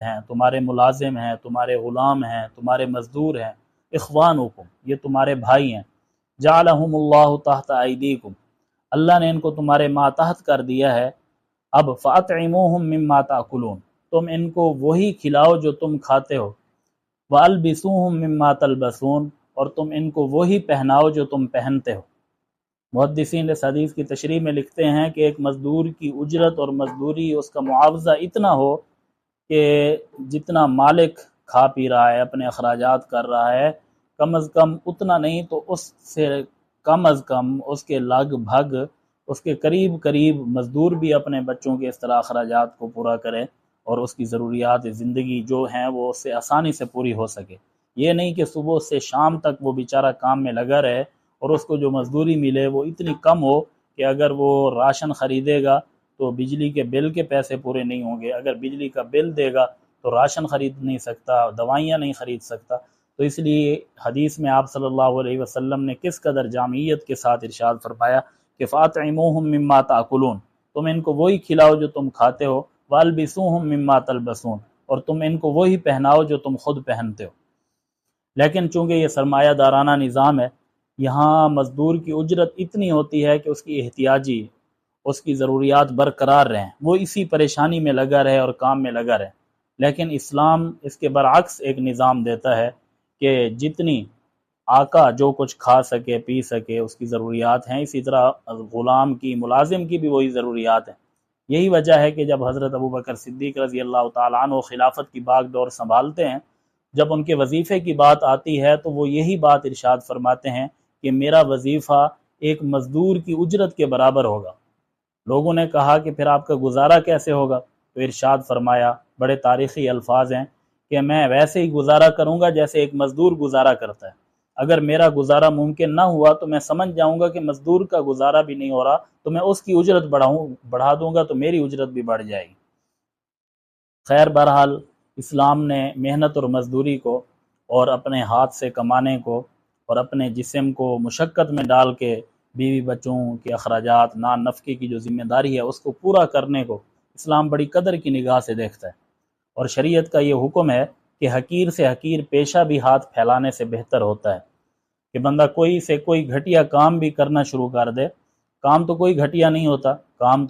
ہیں، تمہارے ملازم ہیں، تمہارے غلام ہیں، تمہارے مزدور ہیں، اخوانکم، یہ تمہارے بھائی ہیں، جعلہم اللہ تحت ایدیکم، اللہ نے ان کو تمہارے ماتحت کر دیا ہے، اب فاطعموہم مما تاکلون، تم ان کو وہی کھلاؤ جو تم کھاتے ہو، والبسوہم مما تلبسون، اور تم ان کو وہی پہناؤ جو تم پہنتے ہو۔ محدثین اس حدیث کی تشریح میں لکھتے ہیں کہ ایک مزدور کی اجرت اور مزدوری اس کا معاوضہ اتنا ہو کہ جتنا مالک کھا پی رہا ہے، اپنے اخراجات کر رہا ہے، کم از کم اتنا نہیں تو اس سے کم از کم اس کے لگ بھگ اس کے قریب قریب مزدور بھی اپنے بچوں کے اس طرح اخراجات کو پورا کرے اور اس کی ضروریات زندگی جو ہیں وہ اس سے آسانی سے پوری ہو سکے۔ یہ نہیں کہ صبح سے شام تک وہ بیچارہ کام میں لگا رہے اور اس کو جو مزدوری ملے وہ اتنی کم ہو کہ اگر وہ راشن خریدے گا تو بجلی کے بل کے پیسے پورے نہیں ہوں گے، اگر بجلی کا بل دے گا تو راشن خرید نہیں سکتا، دوائیاں نہیں خرید سکتا۔ تو اس لیے حدیث میں آپ صلی اللہ علیہ وسلم نے کس قدر جامعیت کے ساتھ ارشاد فرمایا کہ فاطعموہم مما تاکلون، تم ان کو وہی کھلاؤ جو تم کھاتے ہو، والبسوہم مما تلبسون، اور تم ان کو وہی پہناؤ جو تم خود پہنتے ہو۔ لیکن چونکہ یہ سرمایہ دارانہ نظام ہے، یہاں مزدور کی اجرت اتنی ہوتی ہے کہ اس کی احتیاجی، اس کی ضروریات برقرار رہیں، وہ اسی پریشانی میں لگا رہے اور کام میں لگا رہے۔ لیکن اسلام اس کے برعکس ایک نظام دیتا ہے کہ جتنی آقا جو کچھ کھا سکے پی سکے اس کی ضروریات ہیں، اسی طرح غلام کی، ملازم کی بھی وہی ضروریات ہیں۔ یہی وجہ ہے کہ جب حضرت ابوبکر صدیق رضی اللہ تعالیٰ عنہ خلافت کی باغ دور سنبھالتے ہیں، جب ان کے وظیفے کی بات آتی ہے تو وہ یہی بات ارشاد فرماتے ہیں کہ میرا وظیفہ ایک مزدور کی اجرت کے برابر ہوگا۔ لوگوں نے کہا کہ پھر آپ کا گزارا کیسے ہوگا؟ تو ارشاد فرمایا، بڑے تاریخی الفاظ ہیں، کہ میں ویسے ہی گزارا کروں گا جیسے ایک مزدور گزارا کرتا ہے۔ اگر میرا گزارا ممکن نہ ہوا تو میں سمجھ جاؤں گا کہ مزدور کا گزارا بھی نہیں ہو رہا، تو میں اس کی اجرت بڑھا دوں گا تو میری اجرت بھی بڑھ جائے گی۔ خیر، بہرحال اسلام نے محنت اور مزدوری کو اور اپنے ہاتھ سے کمانے کو اور اپنے جسم کو مشقت میں ڈال کے بیوی بچوں کے اخراجات، نان نفقے کی جو ذمہ داری ہے اس کو پورا کرنے کو اسلام بڑی قدر کی نگاہ سے دیکھتا ہے، اور شریعت کا یہ حکم ہے کہ حقیر سے حقیر پیشہ بھی ہاتھ پھیلانے سے بہتر ہوتا ہے، کہ بندہ کوئی سے کوئی گھٹیا کام بھی کرنا شروع کر دے۔ کام تو کوئی گھٹیا نہیں ہوتا، کام تو